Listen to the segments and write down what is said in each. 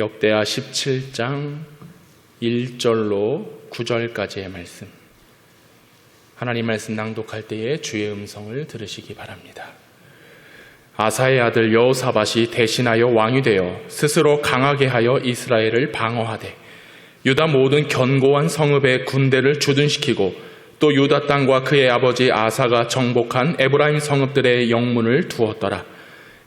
역대하 17장 1절로 9절까지의 말씀, 하나님 말씀 낭독할 때에 주의 음성을 들으시기 바랍니다. 아사의 아들 여호사밧이 대신하여 왕이 되어 스스로 강하게 하여 이스라엘을 방어하되 유다 모든 견고한 성읍에 군대를 주둔시키고 또 유다 땅과 그의 아버지 아사가 정복한 에브라임 성읍들의 영문을 두었더라.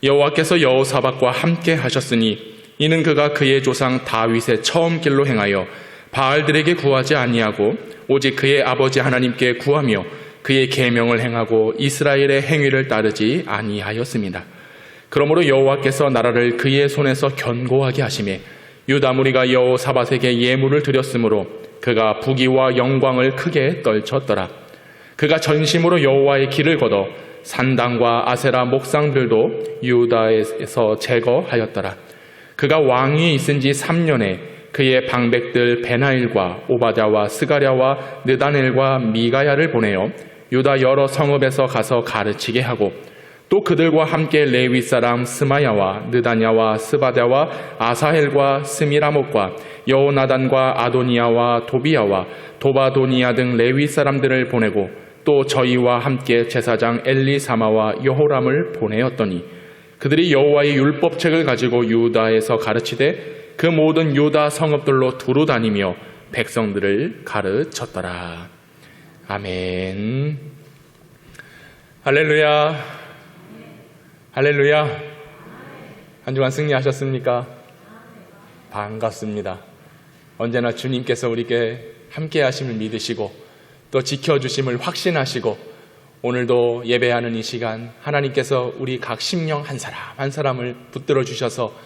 여호와께서 여호사밧과 함께 하셨으니 이는 그가 그의 조상 다윗의 처음 길로 행하여 바알들에게 구하지 아니하고 오직 그의 아버지 하나님께 구하며 그의 계명을 행하고 이스라엘의 행위를 따르지 아니하였습니다. 그러므로 여호와께서 나라를 그의 손에서 견고하게 하시매 유다 무리가 여호사밧에게 예물을 드렸으므로 그가 부귀와 영광을 크게 떨쳤더라. 그가 전심으로 여호와의 길을 걷어 산당과 아세라 목상들도 유다에서 제거하였더라. 그가 왕위에 있은 지 3년에 그의 방백들 베나일과 오바댜와 스가랴와 느다넬과 미가야를 보내어 유다 여러 성읍에서 가서 가르치게 하고 또 그들과 함께 레위 사람 스마야와 느다냐와 스바랴와 아사헬과 스미라못과 여호나단과 아도니야와 도비야와 도바도니야 등 레위 사람들을 보내고 또 저희와 함께 제사장 엘리사마와 여호람을 보내었더니 그들이 여호와의 율법책을 가지고 유다에서 가르치되 그 모든 유다 성읍들로 두루 다니며 백성들을 가르쳤더라. 아멘. 할렐루야. 할렐루야. 한 주간 승리하셨습니까? 반갑습니다. 언제나 주님께서 우리에게 함께 하심을 믿으시고 또 지켜주심을 확신하시고 오늘도 예배하는 이 시간 하나님께서 우리 각 심령 한 사람 한 사람을 붙들어 주셔서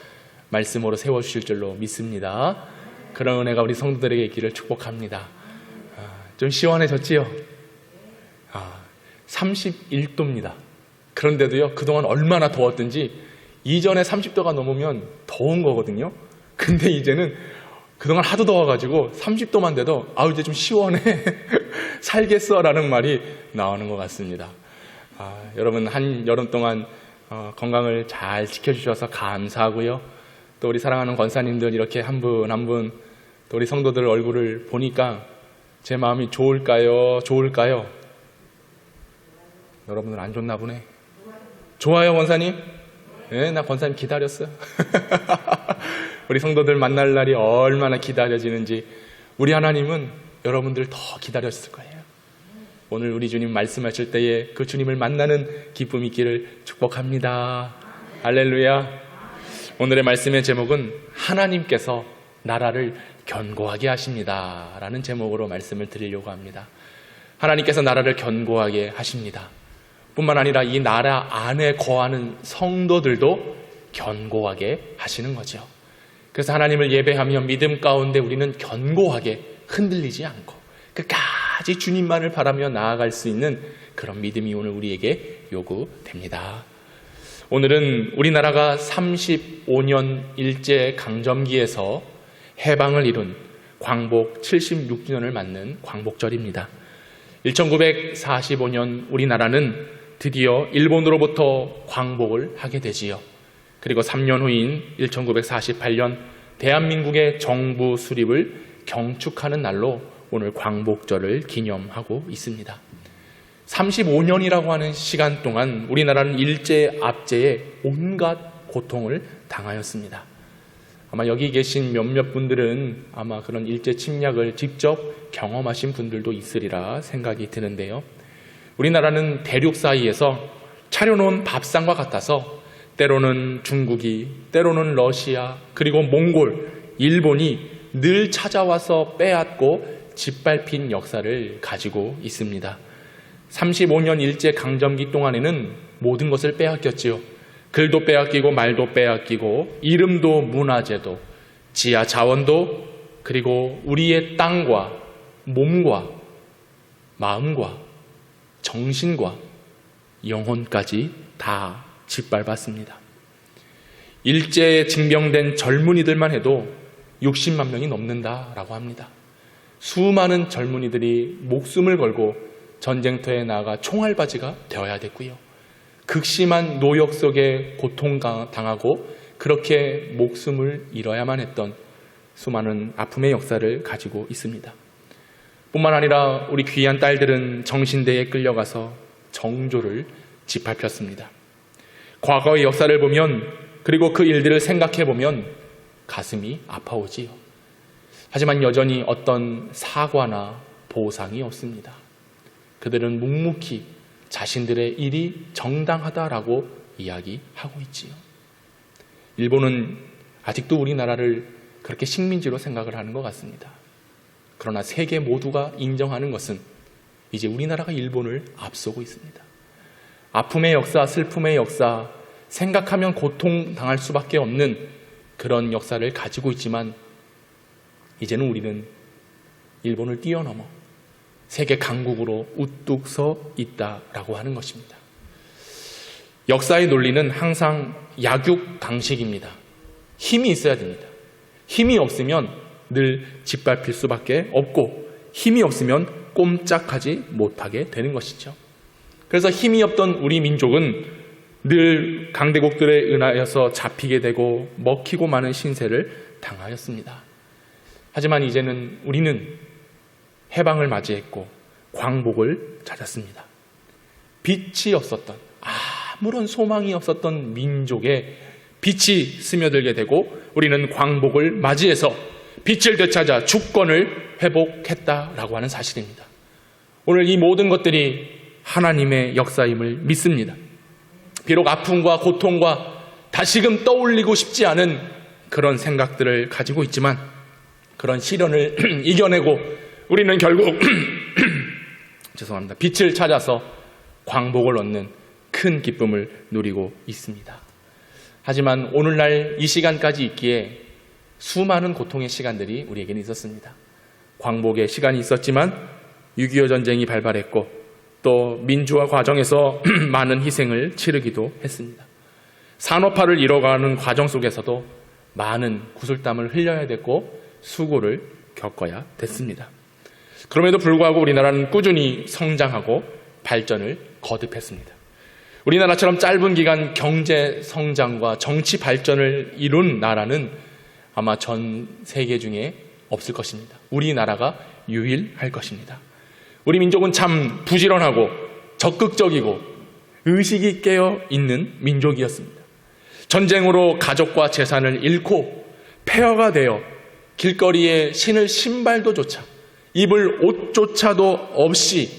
말씀으로 세워주실 줄로 믿습니다. 그런 은혜가 우리 성도들에게 있기를 축복합니다. 좀 시원해졌지요? 31도입니다. 그런데도요, 그동안 얼마나 더웠든지 이전에 30도가 넘으면 더운 거거든요. 근데 이제는 그동안 하도 더워가지고 30도만 돼도 이제 좀 시원해 살겠어 라는 말이 나오는 것 같습니다. 여러분 한 여름 동안 건강을 잘 지켜주셔서 감사하고요. 또 우리 사랑하는 권사님들 이렇게 한 분 한 분 또 우리 성도들 얼굴을 보니까 제 마음이 좋을까요? 여러분들 안 좋나 보네. 좋아요, 권사님? 네, 나 권사님 기다렸어요. 우리 성도들 만날 날이 얼마나 기다려지는지 우리 하나님은 여러분들 더 기다렸을 거예요. 오늘 우리 주님 말씀하실 때에 그 주님을 만나는 기쁨이 있기를 축복합니다. 할렐루야. 오늘의 말씀의 제목은 하나님께서 나라를 견고하게 하십니다 라는 제목으로 말씀을 드리려고 합니다. 하나님께서 나라를 견고하게 하십니다. 뿐만 아니라 이 나라 안에 거하는 성도들도 견고하게 하시는 거죠. 그래서 하나님을 예배하며 믿음 가운데 우리는 견고하게 흔들리지 않고 끝까지 주님만을 바라며 나아갈 수 있는 그런 믿음이 오늘 우리에게 요구됩니다. 오늘은 우리나라가 35년 일제 강점기에서 해방을 이룬 광복 76주년을 맞는 광복절입니다. 1945년 우리나라는 드디어 일본으로부터 광복을 하게 되지요. 그리고 3년 후인 1948년 대한민국의 정부 수립을 경축하는 날로 오늘 광복절을 기념하고 있습니다. 35년이라고 하는 시간 동안 우리나라는 일제 압제에 온갖 고통을 당하였습니다. 아마 여기 계신 몇몇 분들은 아마 그런 일제 침략을 직접 경험하신 분들도 있으리라 생각이 드는데요. 우리나라는 대륙 사이에서 차려놓은 밥상과 같아서 때로는 중국이, 때로는 러시아, 그리고 몽골, 일본이 늘 찾아와서 빼앗고 짓밟힌 역사를 가지고 있습니다. 35년 일제 강점기 동안에는 모든 것을 빼앗겼지요. 글도 빼앗기고 말도 빼앗기고 이름도 문화재도 지하 자원도 그리고 우리의 땅과 몸과 마음과 정신과 영혼까지 다 짓밟았습니다. 일제에 징병된 젊은이들만 해도 60만 명이 넘는다라고 합니다. 수많은 젊은이들이 목숨을 걸고 전쟁터에 나가 총알바지가 되어야 됐고요. 극심한 노역 속에 고통당하고 그렇게 목숨을 잃어야만 했던 수많은 아픔의 역사를 가지고 있습니다. 뿐만 아니라 우리 귀한 딸들은 정신대에 끌려가서 정조를 짓밟혔습니다. 과거의 역사를 보면, 그리고 그 일들을 생각해 보면 가슴이 아파오지요. 하지만 여전히 어떤 사과나 보상이 없습니다. 그들은 묵묵히 자신들의 일이 정당하다라고 이야기하고 있지요. 일본은 아직도 우리나라를 그렇게 식민지로 생각을 하는 것 같습니다. 그러나 세계 모두가 인정하는 것은 이제 우리나라가 일본을 앞서고 있습니다. 아픔의 역사, 슬픔의 역사, 생각하면 고통당할 수밖에 없는 그런 역사를 가지고 있지만 이제는 우리는 일본을 뛰어넘어 세계 강국으로 우뚝 서 있다라고 하는 것입니다. 역사의 논리는 항상 약육강식입니다. 힘이 있어야 됩니다. 힘이 없으면 늘 짓밟힐 수밖에 없고, 힘이 없으면 꼼짝하지 못하게 되는 것이죠. 그래서 힘이 없던 우리 민족은 늘 강대국들에 의하여서 잡히게 되고 먹히고 마는 신세를 당하였습니다. 하지만 이제는 우리는 해방을 맞이했고 광복을 찾았습니다. 빛이 없었던, 아무런 소망이 없었던 민족에 빛이 스며들게 되고 우리는 광복을 맞이해서 빛을 되찾아 주권을 회복했다라고 하는 사실입니다. 오늘 이 모든 것들이 하나님의 역사임을 믿습니다. 비록 아픔과 고통과 다시금 떠올리고 싶지 않은 그런 생각들을 가지고 있지만 그런 시련을 이겨내고 우리는 결국 죄송합니다. 빛을 찾아서 광복을 얻는 큰 기쁨을 누리고 있습니다. 하지만 오늘날 이 시간까지 있기에 수많은 고통의 시간들이 우리에게는 있었습니다. 광복의 시간이 있었지만 6.25 전쟁이 발발했고 또 민주화 과정에서 많은 희생을 치르기도 했습니다. 산업화를 이뤄가는 과정 속에서도 많은 구슬땀을 흘려야 됐고 수고를 겪어야 됐습니다. 그럼에도 불구하고 우리나라는 꾸준히 성장하고 발전을 거듭했습니다. 우리나라처럼 짧은 기간 경제 성장과 정치 발전을 이룬 나라는 아마 전 세계 중에 없을 것입니다. 우리나라가 유일할 것입니다. 우리 민족은 참 부지런하고 적극적이고 의식이 깨어 있는 민족이었습니다. 전쟁으로 가족과 재산을 잃고 폐허가 되어 길거리에 신을 신발도 조차 입을 옷조차도 없이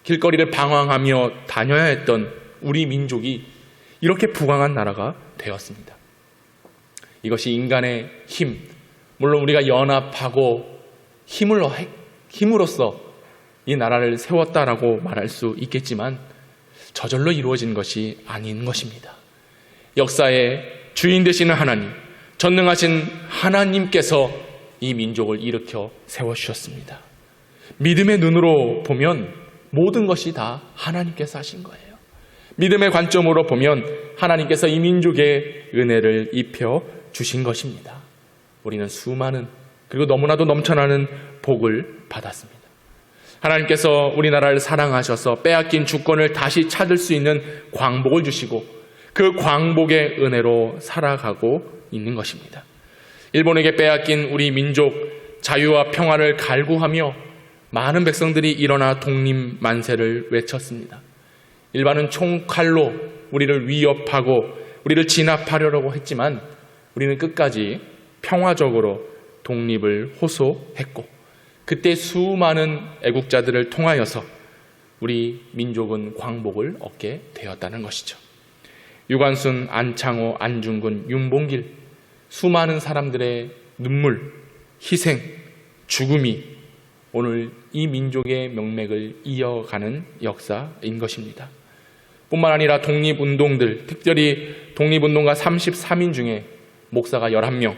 길거리를 방황하며 다녀야 했던 우리 민족이 이렇게 부강한 나라가 되었습니다. 이것이 인간의 힘, 물론 우리가 연합하고 힘으로써 이 나라를 세웠다라고 말할 수 있겠지만 저절로 이루어진 것이 아닌 것입니다. 역사의 주인 되시는 하나님, 전능하신 하나님께서 이 민족을 일으켜 세워주셨습니다. 믿음의 눈으로 보면 모든 것이 다 하나님께서 하신 거예요. 믿음의 관점으로 보면 하나님께서 이 민족에 은혜를 입혀 주신 것입니다. 우리는 수많은 그리고 너무나도 넘쳐나는 복을 받았습니다. 하나님께서 우리나라를 사랑하셔서 빼앗긴 주권을 다시 찾을 수 있는 광복을 주시고 그 광복의 은혜로 살아가고 있는 것입니다. 일본에게 빼앗긴 우리 민족 자유와 평화를 갈구하며 많은 백성들이 일어나 독립 만세를 외쳤습니다. 일반은 총칼로 우리를 위협하고 우리를 진압하려고 했지만 우리는 끝까지 평화적으로 독립을 호소했고 그때 수많은 애국자들을 통하여서 우리 민족은 광복을 얻게 되었다는 것이죠. 유관순, 안창호, 안중근, 윤봉길 수많은 사람들의 눈물, 희생, 죽음이 오늘 이 민족의 명맥을 이어가는 역사인 것입니다. 뿐만 아니라 독립운동들, 특별히 독립운동가 33인 중에 목사가 11명,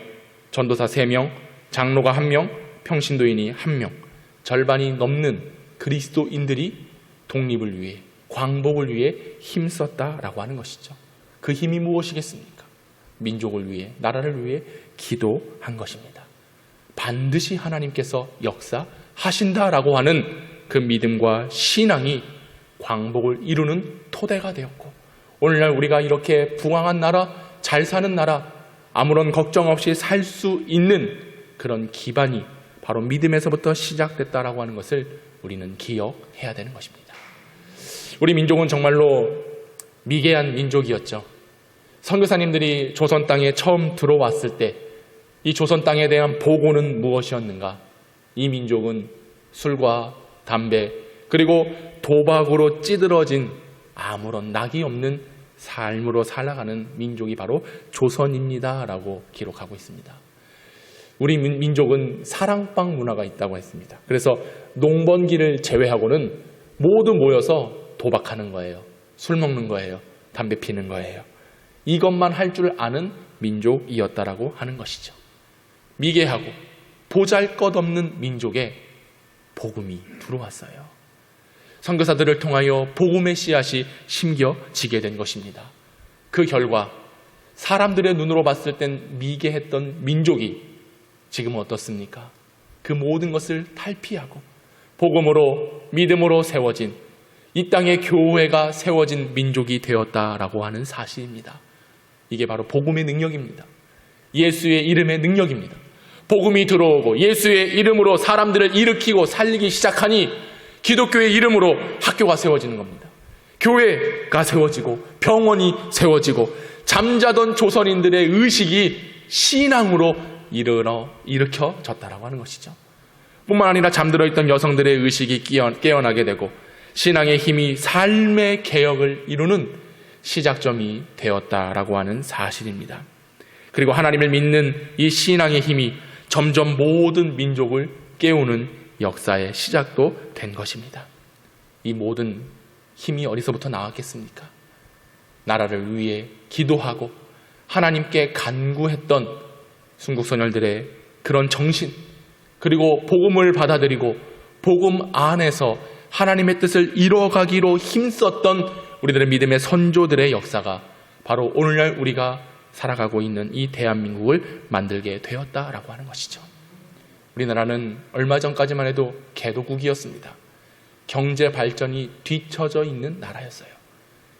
전도사 3명, 장로가 1명, 평신도인이 1명, 절반이 넘는 그리스도인들이 독립을 위해, 광복을 위해 힘썼다라고 하는 것이죠. 그 힘이 무엇이겠습니까? 민족을 위해, 나라를 위해 기도한 것입니다. 반드시 하나님께서 역사하신다라고 하는 그 믿음과 신앙이 광복을 이루는 토대가 되었고 오늘날 우리가 이렇게 부강한 나라, 잘 사는 나라, 아무런 걱정 없이 살 수 있는 그런 기반이 바로 믿음에서부터 시작됐다라고 하는 것을 우리는 기억해야 되는 것입니다. 우리 민족은 정말로 미개한 민족이었죠. 선교사님들이 조선 땅에 처음 들어왔을 때 이 조선 땅에 대한 보고는 무엇이었는가? 이 민족은 술과 담배 그리고 도박으로 찌들어진 아무런 낙이 없는 삶으로 살아가는 민족이 바로 조선입니다 라고 기록하고 있습니다. 우리 민족은 사랑방 문화가 있다고 했습니다. 그래서 농번기를 제외하고는 모두 모여서 도박하는 거예요. 술 먹는 거예요. 담배 피는 거예요. 이것만 할 줄 아는 민족이었다라고 하는 것이죠. 미개하고 보잘것없는 민족에 복음이 들어왔어요. 선교사들을 통하여 복음의 씨앗이 심겨지게 된 것입니다. 그 결과 사람들의 눈으로 봤을 땐 미개했던 민족이 지금은 어떻습니까? 그 모든 것을 탈피하고 복음으로 믿음으로 세워진 이 땅의 교회가 세워진 민족이 되었다라고 하는 사실입니다. 이게 바로 복음의 능력입니다. 예수의 이름의 능력입니다. 복음이 들어오고 예수의 이름으로 사람들을 일으키고 살리기 시작하니 기독교의 이름으로 학교가 세워지는 겁니다. 교회가 세워지고 병원이 세워지고 잠자던 조선인들의 의식이 신앙으로 일으켜졌다라고 하는 것이죠. 뿐만 아니라 잠들어 있던 여성들의 의식이 깨어나게 되고 신앙의 힘이 삶의 개혁을 이루는 시작점이 되었다라고 하는 사실입니다. 그리고 하나님을 믿는 이 신앙의 힘이 점점 모든 민족을 깨우는 역사의 시작도 된 것입니다. 이 모든 힘이 어디서부터 나왔겠습니까? 나라를 위해 기도하고 하나님께 간구했던 순국선열들의 그런 정신, 그리고 복음을 받아들이고 복음 안에서 하나님의 뜻을 이뤄가기로 힘썼던 우리들의 믿음의 선조들의 역사가 바로 오늘날 우리가 살아가고 있는 이 대한민국을 만들게 되었다라고 하는 것이죠. 우리나라는 얼마 전까지만 해도 개도국이었습니다. 경제 발전이 뒤처져 있는 나라였어요.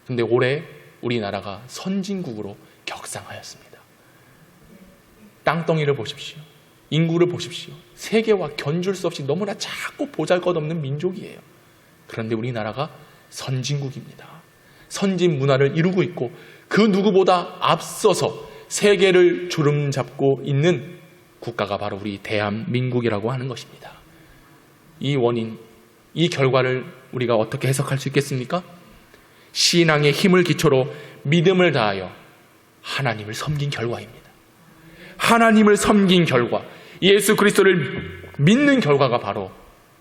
그런데 올해 우리나라가 선진국으로 격상하였습니다. 땅덩이를 보십시오. 인구를 보십시오. 세계와 견줄 수 없이 너무나 작고 보잘것없는 민족이에요. 그런데 우리나라가 선진국입니다. 선진 문화를 이루고 있고 그 누구보다 앞서서 세계를 주름잡고 있는 국가가 바로 우리 대한민국이라고 하는 것입니다. 이 원인, 이 결과를 우리가 어떻게 해석할 수 있겠습니까? 신앙의 힘을 기초로 믿음을 다하여 하나님을 섬긴 결과입니다. 하나님을 섬긴 결과, 예수 그리스도를 믿는 결과가 바로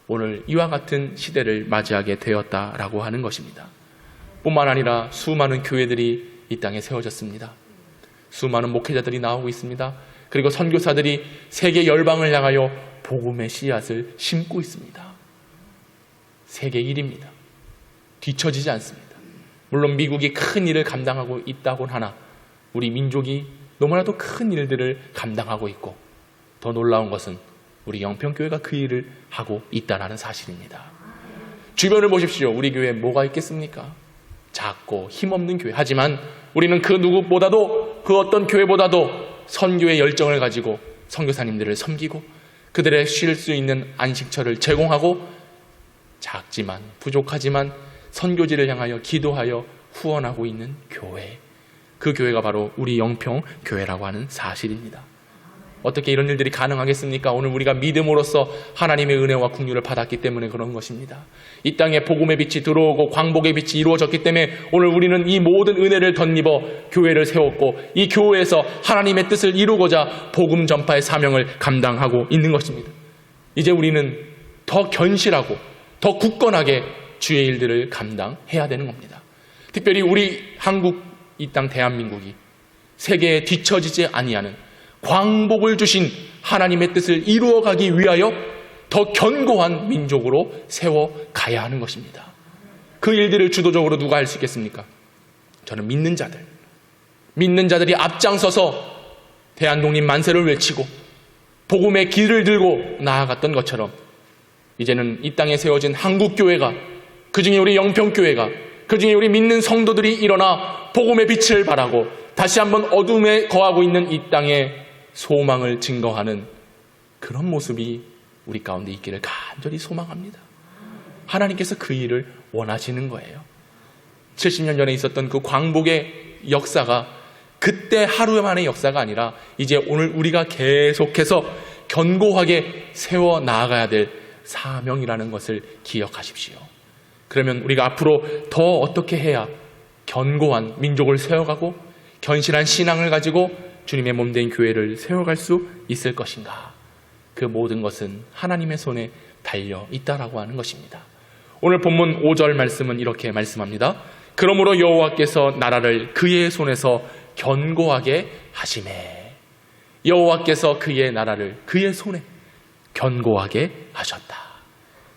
오늘 이와 같은 시대를 맞이하게 되었다라고 하는 것입니다. 뿐만 아니라 수많은 교회들이 이 땅에 세워졌습니다. 수많은 목회자들이 나오고 있습니다. 그리고 선교사들이 세계 열방을 향하여 복음의 씨앗을 심고 있습니다. 세계 1위입니다. 뒤처지지 않습니다. 물론 미국이 큰 일을 감당하고 있다곤 하나 우리 민족이 너무나도 큰 일들을 감당하고 있고 더 놀라운 것은 우리 영평교회가 그 일을 하고 있다는 사실입니다. 주변을 보십시오. 우리 교회에 뭐가 있겠습니까? 작고 힘없는 교회. 하지만 우리는 그 누구보다도 그 어떤 교회보다도 선교의 열정을 가지고 선교사님들을 섬기고 그들의 쉴 수 있는 안식처를 제공하고 작지만 부족하지만 선교지를 향하여 기도하여 후원하고 있는 교회. 그 교회가 바로 우리 영평교회라고 하는 사실입니다. 어떻게 이런 일들이 가능하겠습니까? 오늘 우리가 믿음으로써 하나님의 은혜와 긍휼을 받았기 때문에 그런 것입니다. 이 땅에 복음의 빛이 들어오고 광복의 빛이 이루어졌기 때문에 오늘 우리는 이 모든 은혜를 덧입어 교회를 세웠고 이 교회에서 하나님의 뜻을 이루고자 복음 전파의 사명을 감당하고 있는 것입니다. 이제 우리는 더 견실하고 더 굳건하게 주의 일들을 감당해야 되는 겁니다. 특별히 우리 한국, 이 땅 대한민국이 세계에 뒤처지지 아니하는 광복을 주신 하나님의 뜻을 이루어가기 위하여 더 견고한 민족으로 세워가야 하는 것입니다. 그 일들을 주도적으로 누가 할 수 있겠습니까? 저는 믿는 자들이 앞장서서 대한독립 만세를 외치고 복음의 길을 들고 나아갔던 것처럼 이제는 이 땅에 세워진 한국교회가, 그중에 우리 영평교회가 그중에 우리 믿는 성도들이 일어나 복음의 빛을 발하고 다시 한번 어둠에 거하고 있는 이 땅에 소망을 증거하는 그런 모습이 우리 가운데 있기를 간절히 소망합니다. 하나님께서 그 일을 원하시는 거예요. 70년 전에 있었던 그 광복의 역사가 그때 하루 만의 역사가 아니라 이제 오늘 우리가 계속해서 견고하게 세워 나아가야 될 사명이라는 것을 기억하십시오. 그러면 우리가 앞으로 더 어떻게 해야 견고한 민족을 세워가고 견실한 신앙을 가지고 주님의 몸된 교회를 세워갈 수 있을 것인가? 그 모든 것은 하나님의 손에 달려 있다라고 하는 것입니다. 오늘 본문 5절 말씀은 이렇게 말씀합니다. 그러므로 여호와께서 나라를 그의 손에서 견고하게 하시매. 여호와께서 그의 나라를 그의 손에 견고하게 하셨다.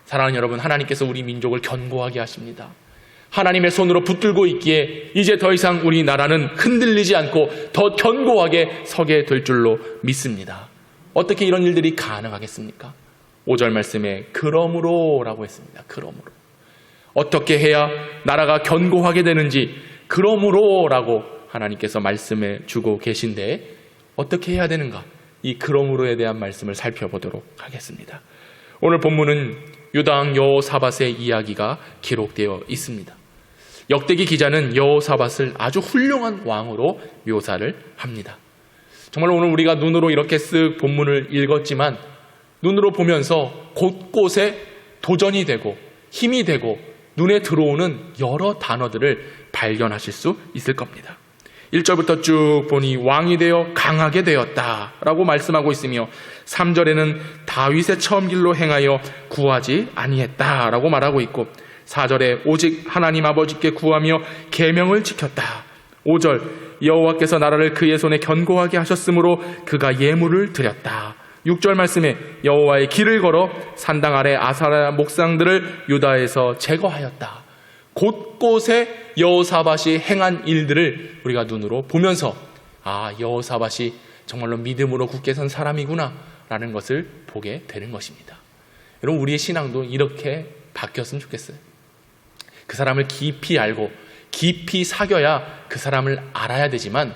사랑하는 여러분, 하나님께서 우리 민족을 견고하게 하십니다. 하나님의 손으로 붙들고 있기에 이제 더 이상 우리 나라는 흔들리지 않고 더 견고하게 서게 될 줄로 믿습니다. 어떻게 이런 일들이 가능하겠습니까? 5절 말씀에 그러므로 라고 했습니다. 그러므로. 어떻게 해야 나라가 견고하게 되는지 그러므로 라고 하나님께서 말씀해 주고 계신데 어떻게 해야 되는가? 이 그러므로에 대한 말씀을 살펴보도록 하겠습니다. 오늘 본문은 유다왕 여호사밧의 이야기가 기록되어 있습니다. 역대기 기자는 여호사밧을 아주 훌륭한 왕으로 묘사를 합니다. 정말 오늘 우리가 눈으로 이렇게 쓱 본문을 읽었지만 눈으로 보면서 곳곳에 도전이 되고 힘이 되고 눈에 들어오는 여러 단어들을 발견하실 수 있을 겁니다. 1절부터 쭉 보니 왕이 되어 강하게 되었다라고 말씀하고 있으며 3절에는 다윗의 처음 길로 행하여 구하지 아니했다라고 말하고 있고 4절에 오직 하나님 아버지께 구하며 계명을 지켰다. 5절 여호와께서 나라를 그의 손에 견고하게 하셨으므로 그가 예물을 드렸다. 6절 말씀에 여호와의 길을 걸어 산당 아래 아사랴 목상들을 유다에서 제거하였다. 곳곳에 여호사밧이 행한 일들을 우리가 눈으로 보면서 여호사밧이 정말로 믿음으로 굳게 선 사람이구나 라는 것을 보게 되는 것입니다. 여러분, 우리의 신앙도 이렇게 바뀌었으면 좋겠어요. 그 사람을 깊이 알고 깊이 사귀어야 그 사람을 알아야 되지만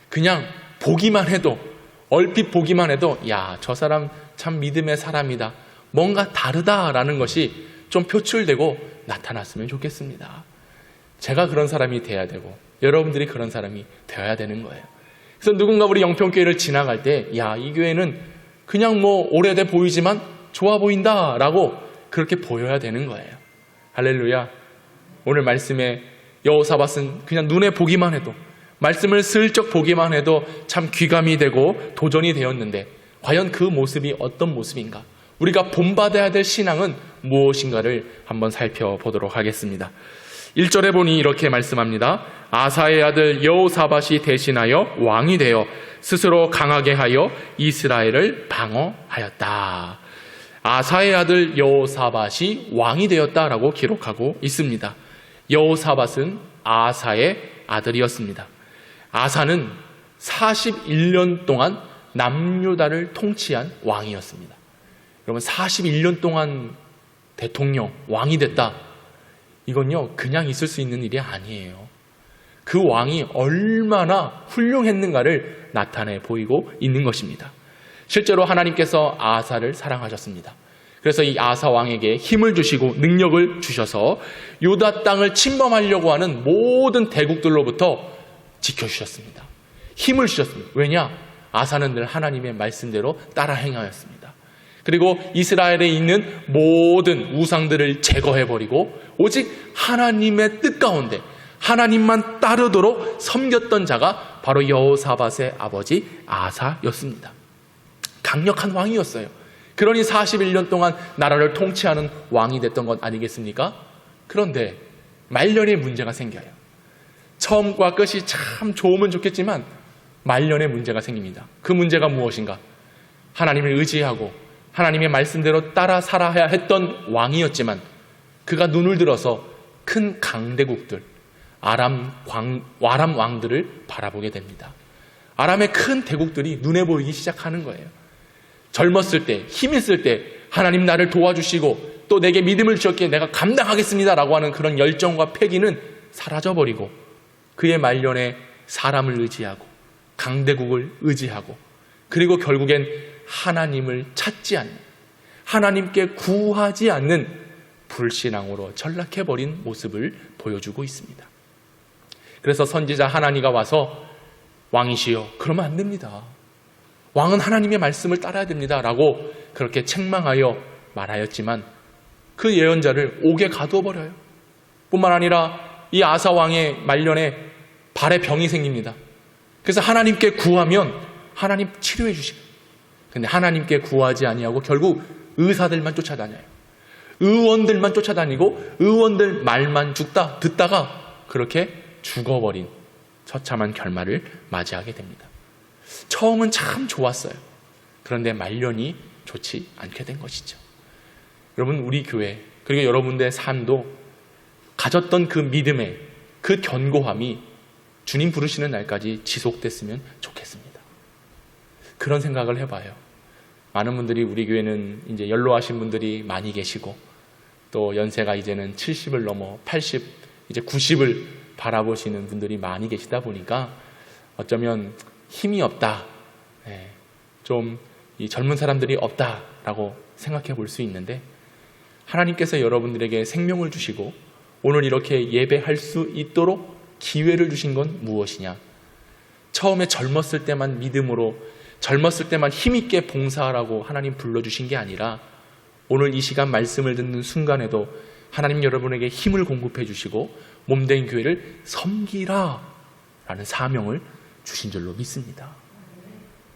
그냥 보기만 해도 얼핏 보기만 해도 저 사람 참 믿음의 사람이다, 뭔가 다르다라는 것이 좀 표출되고 나타났으면 좋겠습니다. 제가 그런 사람이 돼야 되고 여러분들이 그런 사람이 되어야 되는 거예요. 그래서 누군가 우리 영평교회를 지나갈 때 이 교회는 그냥 오래돼 보이지만 좋아 보인다라고 그렇게 보여야 되는 거예요. 할렐루야. 오늘 말씀에 여호사밧은 그냥 눈에 보기만 해도 말씀을 슬쩍 보기만 해도 참 귀감이 되고 도전이 되었는데 과연 그 모습이 어떤 모습인가? 우리가 본받아야 될 신앙은 무엇인가를 한번 살펴보도록 하겠습니다. 1절에 보니 이렇게 말씀합니다. 아사의 아들 여호사밧이 대신하여 왕이 되어 스스로 강하게 하여 이스라엘을 방어하였다. 아사의 아들 여호사밧이 왕이 되었다라고 기록하고 있습니다. 여호사밧은 아사의 아들이었습니다. 아사는 41년 동안 남유다를 통치한 왕이었습니다. 여러분, 41년 동안 대통령, 왕이 됐다. 이건요, 그냥 있을 수 있는 일이 아니에요. 그 왕이 얼마나 훌륭했는가를 나타내 보이고 있는 것입니다. 실제로 하나님께서 아사를 사랑하셨습니다. 그래서 이 아사 왕에게 힘을 주시고 능력을 주셔서 유다 땅을 침범하려고 하는 모든 대국들로부터 지켜주셨습니다. 힘을 주셨습니다. 왜냐? 아사는 늘 하나님의 말씀대로 따라 행하였습니다. 그리고 이스라엘에 있는 모든 우상들을 제거해버리고 오직 하나님의 뜻 가운데 하나님만 따르도록 섬겼던 자가 바로 여호사밧의 아버지 아사였습니다. 강력한 왕이었어요. 그러니 41년 동안 나라를 통치하는 왕이 됐던 것 아니겠습니까? 그런데 말년에 문제가 생겨요. 처음과 끝이 참 좋으면 좋겠지만 말년에 문제가 생깁니다. 그 문제가 무엇인가? 하나님을 의지하고 하나님의 말씀대로 따라 살아야 했던 왕이었지만 그가 눈을 들어서 큰 강대국들, 아람 왕들을 바라보게 됩니다. 아람의 큰 대국들이 눈에 보이기 시작하는 거예요. 젊었을 때, 힘 있을 때 하나님 나를 도와주시고 또 내게 믿음을 주셨기에 내가 감당하겠습니다 라고 하는 그런 열정과 패기는 사라져버리고 그의 말년에 사람을 의지하고 강대국을 의지하고 그리고 결국엔 하나님을 찾지 않는, 하나님께 구하지 않는 불신앙으로 전락해버린 모습을 보여주고 있습니다. 그래서 선지자 하나니가 와서 왕이시여, 그러면 안 됩니다. 왕은 하나님의 말씀을 따라야 됩니다 라고 그렇게 책망하여 말하였지만 그 예언자를 옥에 가두어버려요. 뿐만 아니라 이 아사 왕의 말년에 발에 병이 생깁니다. 그래서 하나님께 구하면 하나님 치료해 주시고, 근데 하나님께 구하지 아니하고 결국 의사들만 쫓아다녀요. 의원들만 쫓아다니고 의원들 말만 듣다가 그렇게 죽어버린 처참한 결말을 맞이하게 됩니다. 처음은 참 좋았어요. 그런데 말년이 좋지 않게 된 것이죠. 여러분, 우리 교회 그리고 여러분들의 삶도 가졌던 그 믿음의 그 견고함이 주님 부르시는 날까지 지속됐으면 좋겠습니다. 그런 생각을 해봐요. 많은 분들이 우리 교회는 이제 연로하신 분들이 많이 계시고 또 연세가 이제는 70을 넘어 80, 이제 90을 바라보시는 분들이 많이 계시다 보니까 어쩌면 힘이 없다, 좀 이 젊은 사람들이 없다라고 생각해 볼 수 있는데, 하나님께서 여러분들에게 생명을 주시고 오늘 이렇게 예배할 수 있도록 기회를 주신 건 무엇이냐? 처음에 젊었을 때만 믿음으로, 젊었을 때만 힘있게 봉사하라고 하나님 불러주신 게 아니라 오늘 이 시간 말씀을 듣는 순간에도 하나님 여러분에게 힘을 공급해 주시고 몸된 교회를 섬기라 라는 사명을 주신 줄로 믿습니다.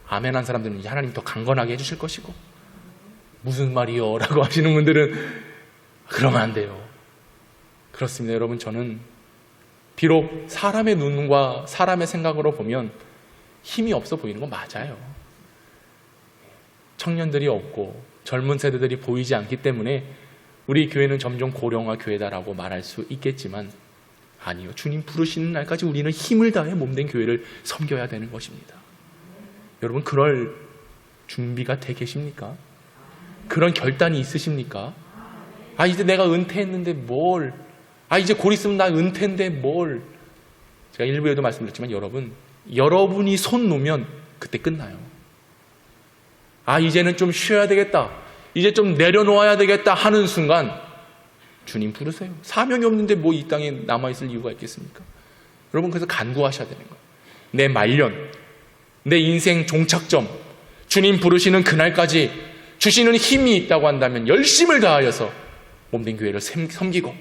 아멘 한 사람들은 이제 하나님 더 강건하게 해주실 것이고, 무슨 말이요? 라고 하시는 분들은 그러면 안 돼요. 그렇습니다. 여러분, 저는 비록 사람의 눈과 사람의 생각으로 보면 힘이 없어 보이는 건 맞아요. 청년들이 없고 젊은 세대들이 보이지 않기 때문에 우리 교회는 점점 고령화 교회다라고 말할 수 있겠지만, 아니요, 주님 부르시는 날까지 우리는 힘을 다해 몸된 교회를 섬겨야 되는 것입니다. 여러분, 그럴 준비가 돼 계십니까? 그런 결단이 있으십니까? 아, 이제 내가 은퇴했는데 뭘, 아, 이제 곧 있으면 나 은퇴인데 뭘. 제가 일부에도 말씀드렸지만 여러분이 손 놓으면 그때 끝나요. 아, 이제는 좀 쉬어야 되겠다, 이제 좀 내려놓아야 되겠다 하는 순간 주님 부르세요. 사명이 없는데 뭐 이 땅에 남아있을 이유가 있겠습니까? 여러분, 그래서 간구하셔야 되는 거예요. 내 말년, 내 인생 종착점, 주님 부르시는 그날까지 주시는 힘이 있다고 한다면 열심을 다하여서 몸된 교회를 섬기고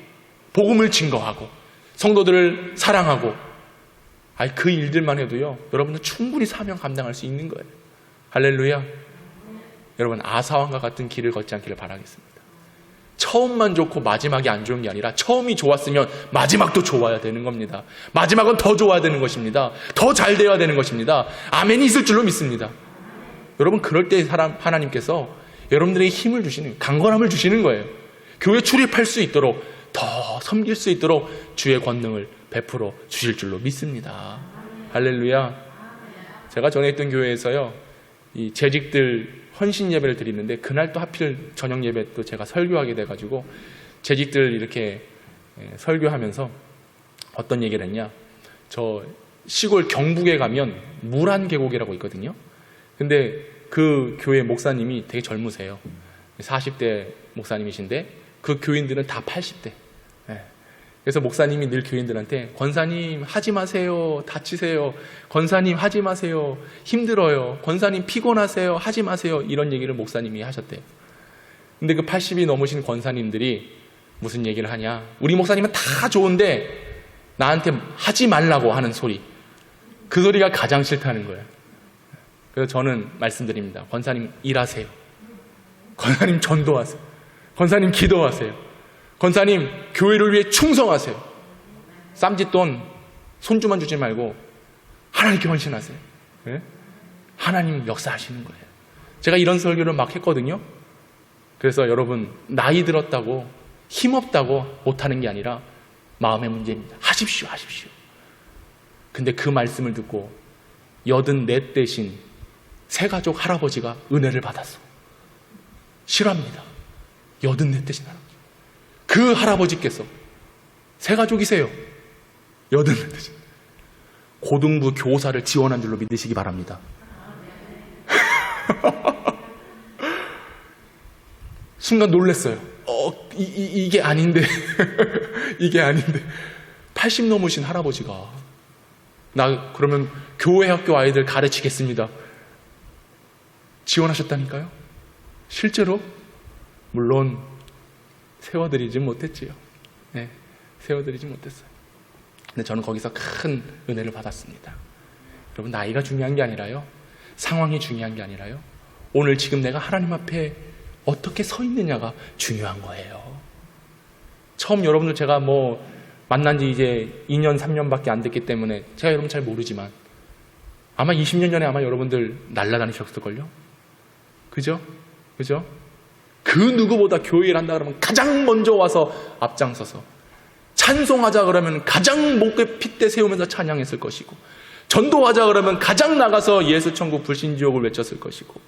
복음을 증거하고 성도들을 사랑하고, 그 일들만 해도요, 여러분은 충분히 사명 감당할 수 있는 거예요. 할렐루야. 여러분, 아사왕과 같은 길을 걷지 않기를 바라겠습니다. 처음만 좋고 마지막이 안 좋은 게 아니라 처음이 좋았으면 마지막도 좋아야 되는 겁니다. 마지막은 더 좋아야 되는 것입니다. 더 잘 되어야 되는 것입니다. 아멘이 있을 줄로 믿습니다. 여러분, 그럴 때 하나님께서 여러분들에게 힘을 주시는, 강건함을 주시는 거예요. 교회 출입할 수 있도록, 더 섬길 수 있도록 주의 권능을 베풀어 주실 줄로 믿습니다. 할렐루야. 제가 전에 있던 교회에서요, 이 재직들 헌신 예배를 드리는데 그날 또 하필 저녁 예배 또 제가 설교하게 돼가지고 재직들 이렇게 설교하면서 어떤 얘기를 했냐, 저 시골 경북에 가면 물안 계곡이라고 있거든요. 근데 그 교회 목사님이 되게 젊으세요. 40대 목사님이신데 그 교인들은 다 80대. 그래서 목사님이 늘 교인들한테, 권사님 하지 마세요, 다치세요, 권사님 하지 마세요, 힘들어요, 권사님 피곤하세요, 하지 마세요, 이런 얘기를 목사님이 하셨대요. 근데 그 80이 넘으신 권사님들이 무슨 얘기를 하냐, 우리 목사님은 다 좋은데 나한테 하지 말라고 하는 소리, 그 소리가 가장 싫다는 거예요. 그래서 저는 말씀드립니다. 권사님 일하세요, 권사님 전도하세요, 권사님 기도하세요, 권사님 교회를 위해 충성하세요. 쌈짓돈 손주만 주지 말고 하나님께 헌신하세요. 네? 하나님 역사하시는 거예요. 제가 이런 설교를 막 했거든요. 그래서 여러분, 나이 들었다고 힘없다고 못하는 게 아니라 마음의 문제입니다. 하십시오. 근데 그 말씀을 듣고 84 되신 새가족 할아버지가 은혜를 받았어. 싫어합니다. 84 되신 할아버지. 그 할아버지께서 새가족이세요. 고등부 교사를 지원한 줄로 믿으시기 바랍니다. 순간 놀랐어요. 이게 아닌데. 이게 아닌데. 80 넘으신 할아버지가 나 그러면 교회 학교 아이들 가르치겠습니다. 지원하셨다니까요. 실제로 물론 세워드리지 못했지요. 네, 세워드리지 못했어요. 근데 저는 거기서 큰 은혜를 받았습니다. 여러분, 나이가 중요한 게 아니라요, 상황이 중요한 게 아니라요, 오늘 지금 내가 하나님 앞에 어떻게 서 있느냐가 중요한 거예요. 처음 여러분들 제가 만난 지 이제 2년, 3년밖에 안 됐기 때문에 제가 여러분 잘 모르지만 아마 20년 전에 아마 여러분들 날아다니셨을걸요? 그죠? 그 누구보다 교회를 한다 그러면 가장 먼저 와서 앞장서서, 찬송하자 그러면 가장 목에 핏대 세우면서 찬양했을 것이고, 전도하자 그러면 가장 나가서 예수 천국 불신지옥을 외쳤을 것이고,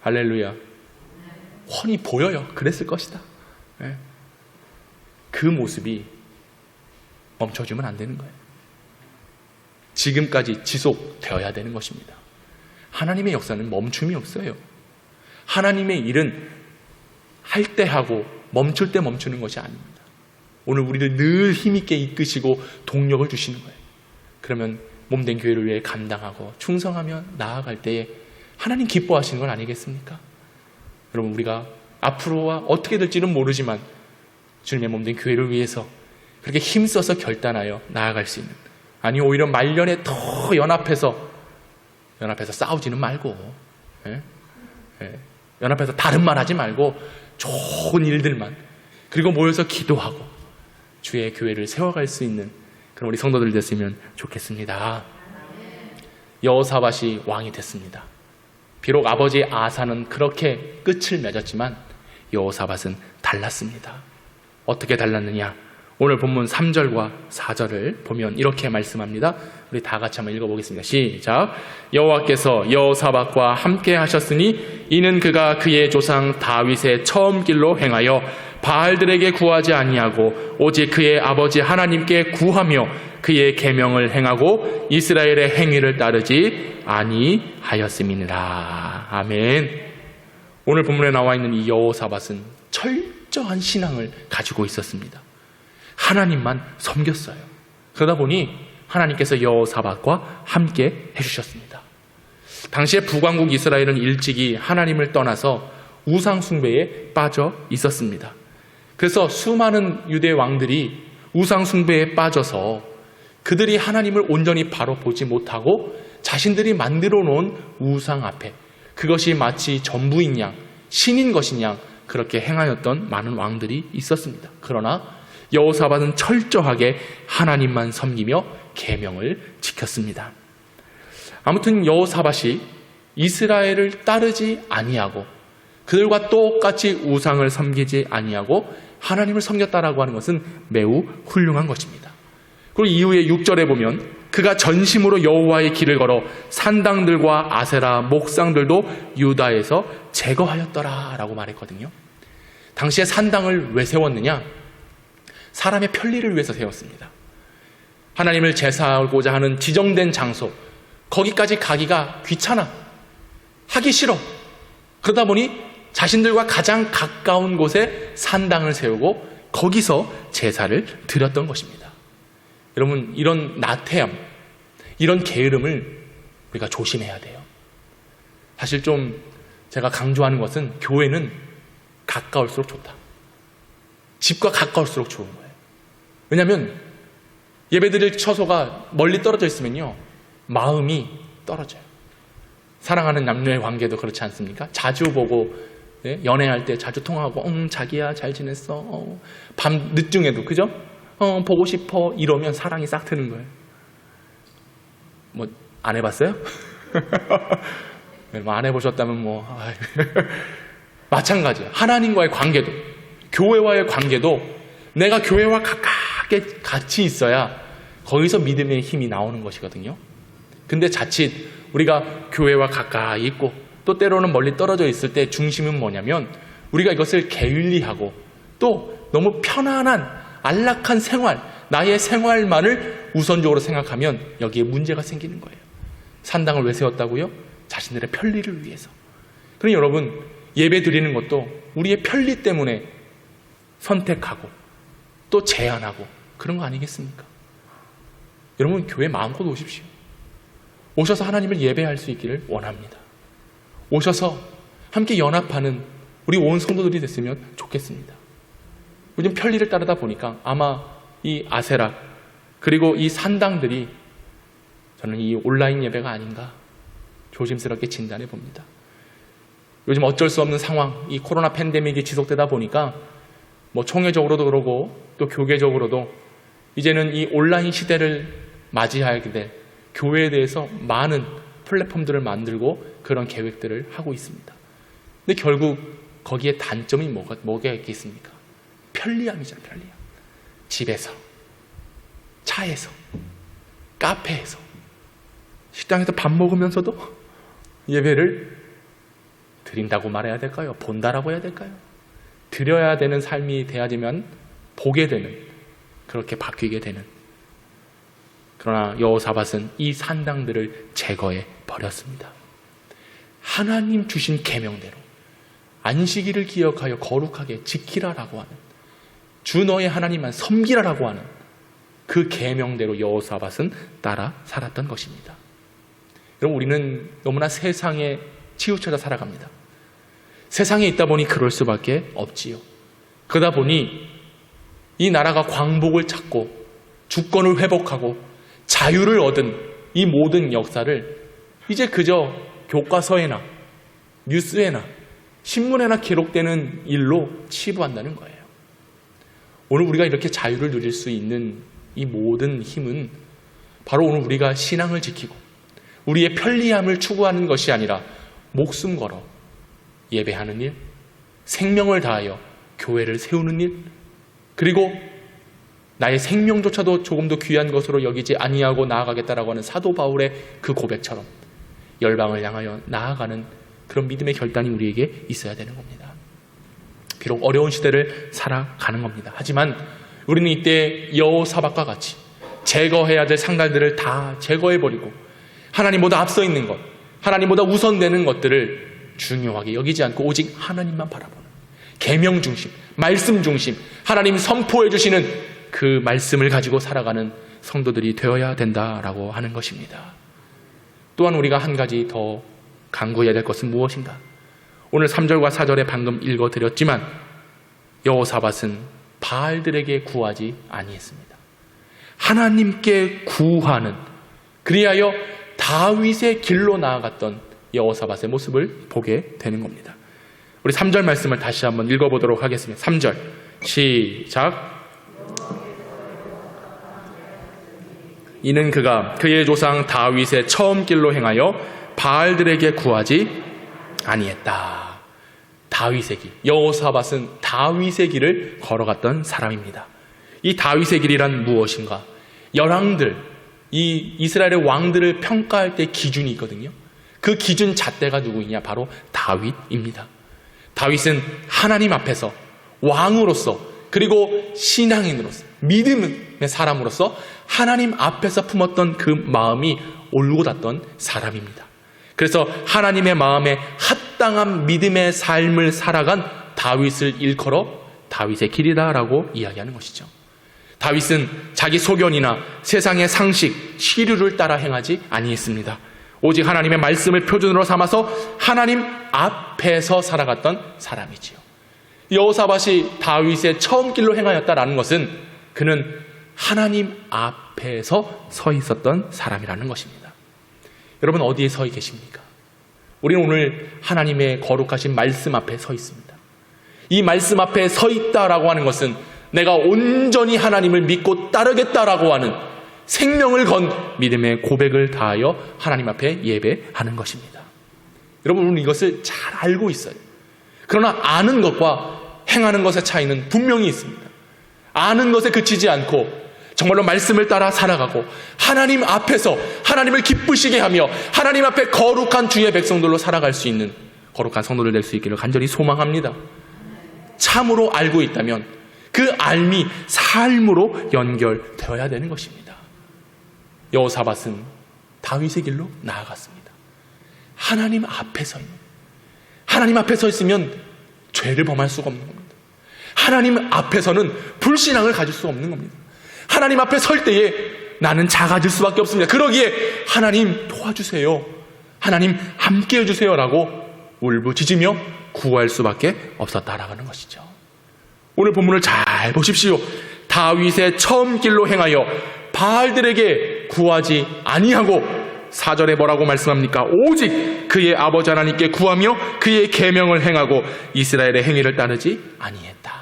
할렐루야. 훤히 보여요. 그랬을 것이다. 네. 그 모습이 멈춰주면 안 되는 거예요. 지금까지 지속되어야 되는 것입니다. 하나님의 역사는 멈춤이 없어요. 하나님의 일은 할 때 하고 멈출 때 멈추는 것이 아닙니다. 오늘 우리를 늘 힘있게 이끄시고 동력을 주시는 거예요. 그러면 몸된 교회를 위해 감당하고 충성하며 나아갈 때에 하나님 기뻐하시는 건 아니겠습니까? 여러분, 우리가 앞으로와 어떻게 될지는 모르지만 주님의 몸된 교회를 위해서 그렇게 힘써서 결단하여 나아갈 수 있는, 아니 오히려 말년에 더 연합해서 싸우지는 말고, 연합해서 다른 말 하지 말고 좋은 일들만, 그리고 모여서 기도하고 주의 교회를 세워갈 수 있는 그런 우리 성도들 됐으면 좋겠습니다. 여호사밧이 왕이 됐습니다. 비록 아버지 아사는 그렇게 끝을 맺었지만 여호사밧은 달랐습니다. 어떻게 달랐느냐? 오늘 본문 3절과 4절을 보면 이렇게 말씀합니다. 우리 다 같이 한번 읽어보겠습니다. 시작. 여호와께서 여호사밧과 함께 하셨으니 이는 그가 그의 조상 다윗의 처음 길로 행하여 바알들에게 구하지 아니하고 오직 그의 아버지 하나님께 구하며 그의 계명을 행하고 이스라엘의 행위를 따르지 아니하였음이니라. 아멘. 오늘 본문에 나와 있는 이 여호사밧은 철저한 신앙을 가지고 있었습니다. 하나님만 섬겼어요. 그러다 보니 하나님께서 여호사밧과 함께 해주셨습니다. 당시에 북왕국 이스라엘은 일찍이 하나님을 떠나서 우상 숭배에 빠져 있었습니다. 그래서 수많은 유대 왕들이 우상 숭배에 빠져서 그들이 하나님을 온전히 바로 보지 못하고 자신들이 만들어 놓은 우상 앞에 그것이 마치 전부인 양, 신인 것인 양 그렇게 행하였던 많은 왕들이 있었습니다. 그러나 여호사밧은 철저하게 하나님만 섬기며 계명을 지켰습니다. 아무튼 여호사밧이 이스라엘을 따르지 아니하고 그들과 똑같이 우상을 섬기지 아니하고 하나님을 섬겼다라고 하는 것은 매우 훌륭한 것입니다. 그리고 이후에 6절에 보면 그가 전심으로 여호와의 길을 걸어 산당들과 아세라 목상들도 유다에서 제거하였더라라고 말했거든요. 당시에 산당을 왜 세웠느냐? 사람의 편리를 위해서 세웠습니다. 하나님을 제사하고자 하는 지정된 장소, 거기까지 가기가 귀찮아, 하기 싫어. 그러다 보니 자신들과 가장 가까운 곳에 산당을 세우고 거기서 제사를 드렸던 것입니다. 여러분, 이런 나태함, 이런 게으름을 우리가 조심해야 돼요. 사실 좀 제가 강조하는 것은 교회는 가까울수록 좋다. 집과 가까울수록 좋은 거예요. 왜냐하면 예배드릴 처소가 멀리 떨어져 있으면요, 마음이 떨어져요. 사랑하는 남녀의 관계도 그렇지 않습니까? 자주 보고, 연애할 때 자주 통화하고, 자기야 잘 지냈어, 밤 늦중에도, 그죠? 보고 싶어, 이러면 사랑이 싹 트는 거예요. 뭐 안 해봤어요? 안 해보셨다면 마찬가지예요. 하나님과의 관계도, 교회와의 관계도 내가 교회와 가깝게 같이 있어야 거기서 믿음의 힘이 나오는 것이거든요. 근데 자칫 우리가 교회와 가까이 있고 또 때로는 멀리 떨어져 있을 때 중심은 뭐냐면 우리가 이것을 게을리하고 또 너무 편안한 안락한 생활, 나의 생활만을 우선적으로 생각하면 여기에 문제가 생기는 거예요. 산당을 왜 세웠다고요? 자신들의 편리를 위해서. 그러니 여러분, 예배 드리는 것도 우리의 편리 때문에 선택하고 또 제한하고 그런 거 아니겠습니까? 여러분, 교회 마음껏 오십시오. 오셔서 하나님을 예배할 수 있기를 원합니다. 오셔서 함께 연합하는 우리 온 성도들이 됐으면 좋겠습니다. 요즘 편리를 따르다 보니까 아마 이 아세라 그리고 이 산당들이 저는 이 온라인 예배가 아닌가 조심스럽게 진단해 봅니다. 요즘 어쩔 수 없는 상황, 이 코로나 팬데믹이 지속되다 보니까 뭐 총회적으로도 그러고 또 교계적으로도 이제는 이 온라인 시대를 맞이하게 될 교회에 대해서 많은 플랫폼들을 만들고 그런 계획들을 하고 있습니다. 근데 결국 거기에 단점이 뭐가 있겠습니까? 편리함이잖아요. 편리함. 집에서, 차에서, 카페에서, 식당에서 밥 먹으면서도 예배를 드린다고 말해야 될까요? 본다라고 해야 될까요? 드려야 되는 삶이 되어야지만 보게 되는, 그렇게 바뀌게 되는. 그러나 여호사밧은 이 산당들을 제거해 버렸습니다. 하나님 주신 계명대로 안식일을 기억하여 거룩하게 지키라라고 하는, 주 너의 하나님만 섬기라라고 하는 그 계명대로 여호사밧은 따라 살았던 것입니다. 여러분, 우리는 너무나 세상에 치우쳐져 살아갑니다. 세상에 있다 보니 그럴 수밖에 없지요. 그러다 보니 이 나라가 광복을 찾고 주권을 회복하고 자유를 얻은 이 모든 역사를 이제 그저 교과서에나 뉴스에나 신문에나 기록되는 일로 치부한다는 거예요. 오늘 우리가 이렇게 자유를 누릴 수 있는 이 모든 힘은 바로 오늘 우리가 신앙을 지키고 우리의 편리함을 추구하는 것이 아니라 목숨 걸어 예배하는 일, 생명을 다하여 교회를 세우는 일, 그리고 나의 생명조차도 조금 더 귀한 것으로 여기지 아니하고 나아가겠다라고 하는 사도 바울의 그 고백처럼 열방을 향하여 나아가는 그런 믿음의 결단이 우리에게 있어야 되는 겁니다. 비록 어려운 시대를 살아가는 겁니다. 하지만 우리는 이때 여호사밧과 같이 제거해야 될 상달들을 다 제거해버리고 하나님보다 앞서 있는 것, 하나님보다 우선되는 것들을 중요하게 여기지 않고 오직 하나님만 바라보는 계명 중심, 말씀 중심, 하나님 선포해 주시는 그 말씀을 가지고 살아가는 성도들이 되어야 된다라고 하는 것입니다. 또한 우리가 한 가지 더 강구해야 될 것은 무엇인가? 오늘 3절과 4절에 방금 읽어드렸지만 여호사밧은 바알들에게 구하지 아니했습니다. 하나님께 구하는, 그리하여 다윗의 길로 나아갔던 여호사밧의 모습을 보게 되는 겁니다. 우리 3절 말씀을 다시 한번 읽어보도록 하겠습니다. 3절 시작. 이는 그가 그의 조상 다윗의 처음 길로 행하여 바알들에게 구하지 아니했다. 다윗의 길, 여호사밧은 다윗의 길을 걸어갔던 사람입니다. 이 다윗의 길이란 무엇인가? 열왕들, 이 이스라엘의 왕들을 평가할 때 기준이 있거든요. 그 기준 잣대가 누구이냐? 바로 다윗입니다. 다윗은 하나님 앞에서 왕으로서, 그리고 신앙인으로서, 믿음의 사람으로서 하나님 앞에서 품었던 그 마음이 올고 닿던 사람입니다. 그래서 하나님의 마음에 합당한 믿음의 삶을 살아간 다윗을 일컬어 다윗의 길이다라고 이야기하는 것이죠. 다윗은 자기 소견이나 세상의 상식, 시류를 따라 행하지 아니했습니다. 오직 하나님의 말씀을 표준으로 삼아서 하나님 앞에서 살아갔던 사람이지요. 여호사밧이 다윗의 처음 길로 행하였다라는 것은 그는 하나님 앞에서 서 있었던 사람이라는 것입니다. 여러분, 어디에 서 계십니까? 우리는 오늘 하나님의 거룩하신 말씀 앞에 서 있습니다. 이 말씀 앞에 서 있다라고 하는 것은 내가 온전히 하나님을 믿고 따르겠다라고 하는 생명을 건 믿음의 고백을 다하여 하나님 앞에 예배하는 것입니다. 여러분, 우리는 이것을 잘 알고 있어요. 그러나 아는 것과 행하는 것의 차이는 분명히 있습니다. 아는 것에 그치지 않고 정말로 말씀을 따라 살아가고 하나님 앞에서 하나님을 기쁘시게 하며 하나님 앞에 거룩한 주의 백성들로 살아갈 수 있는 거룩한 성도들 될 수 있기를 간절히 소망합니다. 참으로 알고 있다면 그 알미 삶으로 연결되어야 되는 것입니다. 여호사밧은 다윗의 길로 나아갔습니다. 하나님 앞에 서 있는, 하나님 앞에 서 있으면 죄를 범할 수가 없는 겁니다. 하나님 앞에서는 불신앙을 가질 수 없는 겁니다. 하나님 앞에 설 때에 나는 작아질 수밖에 없습니다. 그러기에 하나님 도와주세요, 하나님 함께 해주세요 라고 울부짖으며 구할 수밖에 없었다라는 것이죠. 오늘 본문을 잘 보십시오. 다윗의 처음 길로 행하여 바알들에게 구하지 아니하고 4절에 뭐라고 말씀합니까? 오직 그의 아버지 하나님께 구하며 그의 계명을 행하고 이스라엘의 행위를 따르지 아니했다.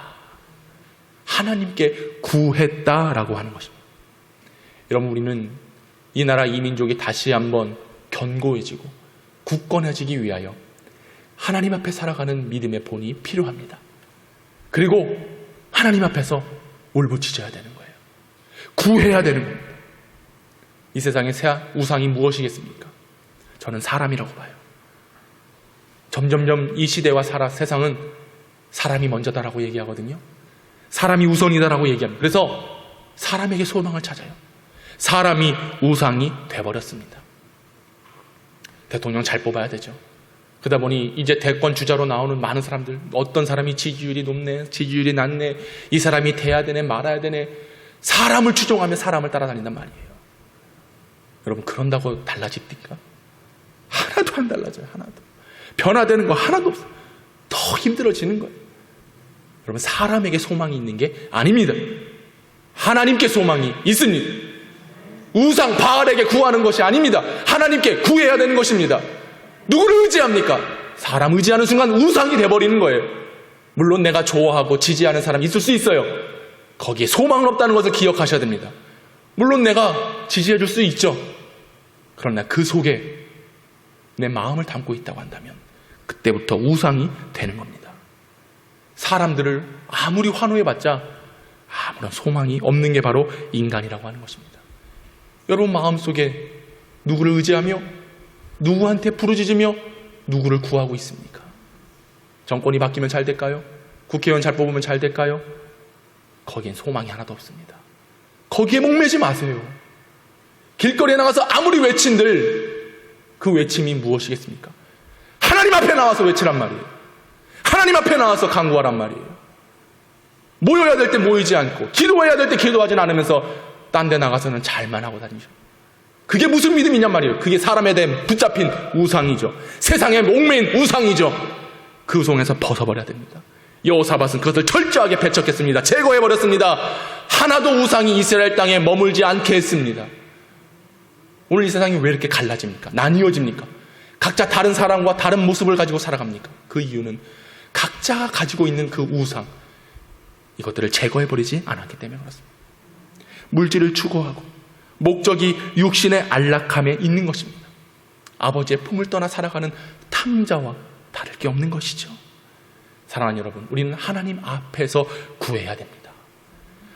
하나님께 구했다라고 하는 것입니다. 여러분, 우리는 이 나라 이 민족이 다시 한번 견고해지고 굳건해지기 위하여 하나님 앞에 살아가는 믿음의 본이 필요합니다. 그리고 하나님 앞에서 울부짖어야 되는 거예요. 구해야 되는 겁니다. 이 세상의 우상이 무엇이겠습니까? 저는 사람이라고 봐요. 점점점 이 시대와 세상은 사람이 먼저다라고 얘기하거든요. 사람이 우선이다라고 얘기합니다. 그래서 사람에게 소망을 찾아요. 사람이 우상이 돼버렸습니다. 대통령 잘 뽑아야 되죠. 그러다 보니 이제 대권 주자로 나오는 많은 사람들, 어떤 사람이 지지율이 높네, 지지율이 낮네, 이 사람이 돼야 되네, 말아야 되네, 사람을 추종하며 사람을 따라다닌단 말이에요. 여러분, 그런다고 달라집니까? 하나도 안 달라져요. 하나도. 변화되는 거 하나도 없어요. 더 힘들어지는 거예요. 여러분, 사람에게 소망이 있는 게 아닙니다. 하나님께 소망이 있습니다. 우상 바알에게 구하는 것이 아닙니다. 하나님께 구해야 되는 것입니다. 누구를 의지합니까? 사람 의지하는 순간 우상이 돼버리는 거예요. 물론 내가 좋아하고 지지하는 사람이 있을 수 있어요. 거기에 소망은 없다는 것을 기억하셔야 됩니다. 물론 내가 지지해 줄 수 있죠. 그러나 그 속에 내 마음을 담고 있다고 한다면 그때부터 우상이 되는 겁니다. 사람들을 아무리 환호해봤자 아무런 소망이 없는 게 바로 인간이라고 하는 것입니다. 여러분 마음속에 누구를 의지하며 누구한테 부르짖으며 누구를 구하고 있습니까? 정권이 바뀌면 잘 될까요? 국회의원 잘 뽑으면 잘 될까요? 거기엔 소망이 하나도 없습니다. 거기에 목매지 마세요. 길거리에 나가서 아무리 외친들 그 외침이 무엇이겠습니까? 하나님 앞에 나와서 외치란 말이에요. 하나님 앞에 나와서 간구하란 말이에요. 모여야 될 때 모이지 않고 기도해야 될 때 기도하진 않으면서 딴 데 나가서는 잘만 하고 다니죠. 그게 무슨 믿음이냔 말이에요. 그게 사람에 대해 붙잡힌 우상이죠. 세상에 목매인 우상이죠. 그 우상에서 벗어버려야 됩니다. 여호사밧은 그것을 철저하게 배척했습니다. 제거해버렸습니다. 하나도 우상이 이스라엘 땅에 머물지 않게 했습니다. 오늘 이 세상이 왜 이렇게 갈라집니까? 나뉘어집니까? 각자 다른 사람과 다른 모습을 가지고 살아갑니까? 그 이유는 각자가 가지고 있는 그 우상, 이것들을 제거해버리지 않았기 때문에 그렇습니다. 물질을 추구하고 목적이 육신의 안락함에 있는 것입니다. 아버지의 품을 떠나 살아가는 탕자와 다를 게 없는 것이죠. 사랑하는 여러분, 우리는 하나님 앞에서 구해야 됩니다.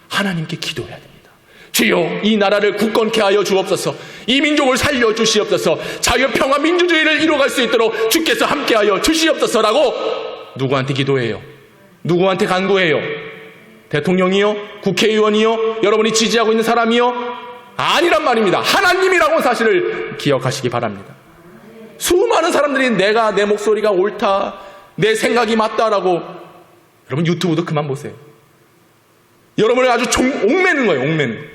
하나님께 기도해야 됩니다. 주여, 이 나라를 굳건케 하여 주옵소서. 이 민족을 살려 주시옵소서. 자유, 평화, 민주주의를 이루어갈 수 있도록 주께서 함께하여 주시옵소서라고 누구한테 기도해요? 누구한테 간구해요? 대통령이요? 국회의원이요? 여러분이 지지하고 있는 사람이요? 아니란 말입니다. 하나님이라고 사실을 기억하시기 바랍니다. 수많은 사람들이 내가, 내 목소리가 옳다, 내 생각이 맞다라고, 여러분 유튜브도 그만 보세요. 여러분을 아주 옥매는 거예요. 옥매는.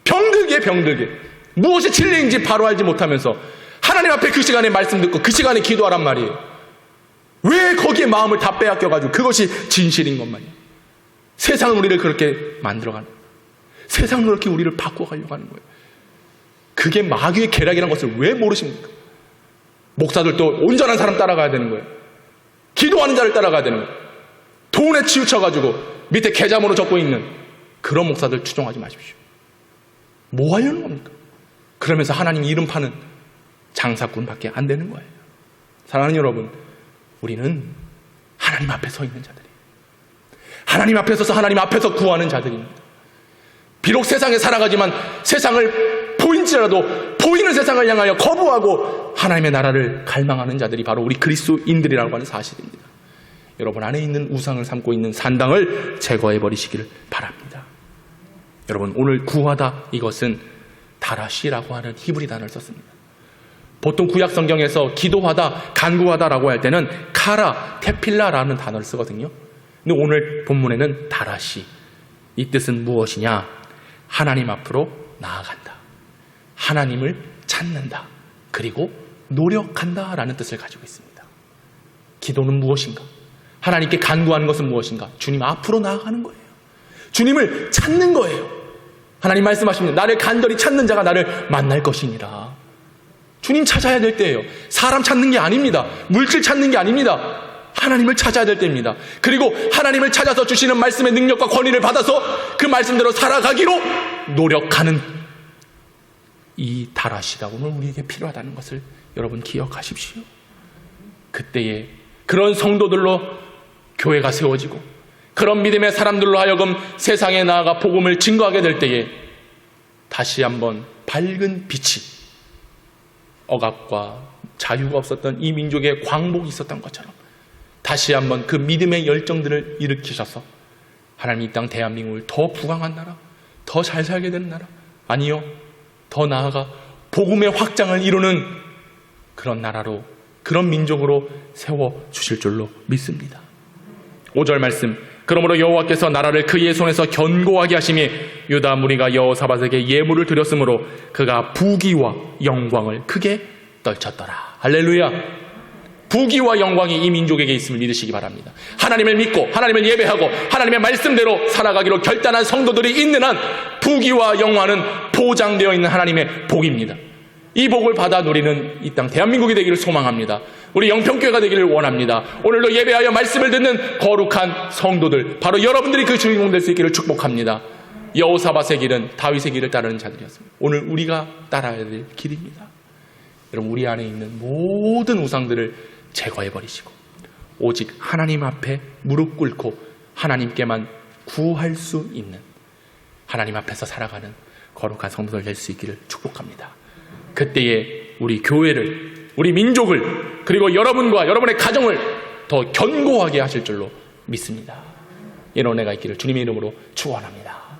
병들게 무엇이 진리인지 바로 알지 못하면서 하나님 앞에 그 시간에 말씀 듣고 그 시간에 기도하란 말이에요. 왜 거기에 마음을 다 빼앗겨가지고 그것이 진실인 것만이에요. 세상은 우리를 그렇게 만들어가는 거예요. 세상은 그렇게 우리를 바꿔가려고 하는 거예요. 그게 마귀의 계략이라는 것을 왜 모르십니까? 목사들도 온전한 사람 따라가야 되는 거예요. 기도하는 자를 따라가야 되는 거예요. 돈에 치우쳐가지고 밑에 계좌번호 적고 있는 그런 목사들 추종하지 마십시오. 뭐 하려는 겁니까? 그러면서 하나님 이름 파는 장사꾼밖에 안 되는 거예요. 사랑하는 여러분, 우리는 하나님 앞에 서 있는 자들이에요. 하나님 앞에 서서 하나님 앞에서 구하는 자들입니다. 비록 세상에 살아가지만 세상을 보인지라도 보이는 세상을 향하여 거부하고 하나님의 나라를 갈망하는 자들이 바로 우리 그리스도인들이라고 하는 사실입니다. 여러분 안에 있는 우상을 삼고 있는 산당을 제거해 버리시기를 바랍니다. 여러분, 오늘 구하다, 이것은 다라시라고 하는 히브리 단어를 썼습니다. 보통 구약 성경에서 기도하다, 간구하다라고 할 때는 카라, 테필라라는 단어를 쓰거든요. 근데 오늘 본문에는 다라시, 이 뜻은 무엇이냐? 하나님 앞으로 나아간다, 하나님을 찾는다, 그리고 노력한다라는 뜻을 가지고 있습니다. 기도는 무엇인가? 하나님께 간구하는 것은 무엇인가? 주님 앞으로 나아가는 거예요. 주님을 찾는 거예요. 하나님 말씀하십니다. 나를 간절히 찾는 자가 나를 만날 것이니라. 주님 찾아야 될 때예요. 사람 찾는 게 아닙니다. 물질 찾는 게 아닙니다. 하나님을 찾아야 될 때입니다. 그리고 하나님을 찾아서 주시는 말씀의 능력과 권위를 받아서 그 말씀대로 살아가기로 노력하는 이 다라시가 오늘 우리에게 필요하다는 것을 여러분 기억하십시오. 그때에 그런 성도들로 교회가 세워지고 그런 믿음의 사람들로 하여금 세상에 나아가 복음을 증거하게 될 때에 다시 한번 밝은 빛이, 억압과 자유가 없었던 이 민족에 광복이 있었던 것처럼 다시 한번 그 믿음의 열정들을 일으키셔서 하나님 이 땅 대한민국을 더 부강한 나라, 더 잘 살게 되는 나라, 아니요, 더 나아가 복음의 확장을 이루는 그런 나라로, 그런 민족으로 세워주실 줄로 믿습니다. 5절 말씀, 그러므로 여호와께서 나라를 그의 손에서 견고하게 하심이 유다 무리가 여호사밧에게 예물을 드렸으므로 그가 부귀와 영광을 크게 떨쳤더라. 할렐루야. 부귀와 영광이 이 민족에게 있음을 믿으시기 바랍니다. 하나님을 믿고 하나님을 예배하고 하나님의 말씀대로 살아가기로 결단한 성도들이 있는 한 부귀와 영광은 보장되어 있는 하나님의 복입니다. 이 복을 받아 누리는 이 땅 대한민국이 되기를 소망합니다. 우리 영평교회가 되기를 원합니다. 오늘도 예배하여 말씀을 듣는 거룩한 성도들, 바로 여러분들이 그 주인공 될 수 있기를 축복합니다. 여호사밧의 길은 다윗의 길을 따르는 자들이었습니다. 오늘 우리가 따라야 될 길입니다. 여러분, 우리 안에 있는 모든 우상들을 제거해버리시고 오직 하나님 앞에 무릎 꿇고 하나님께만 구할 수 있는, 하나님 앞에서 살아가는 거룩한 성도들 될 수 있기를 축복합니다. 그때에 우리 교회를, 우리 민족을, 그리고 여러분과 여러분의 가정을 더 견고하게 하실 줄로 믿습니다. 이런 은혜가 있기를 주님의 이름으로 축원합니다.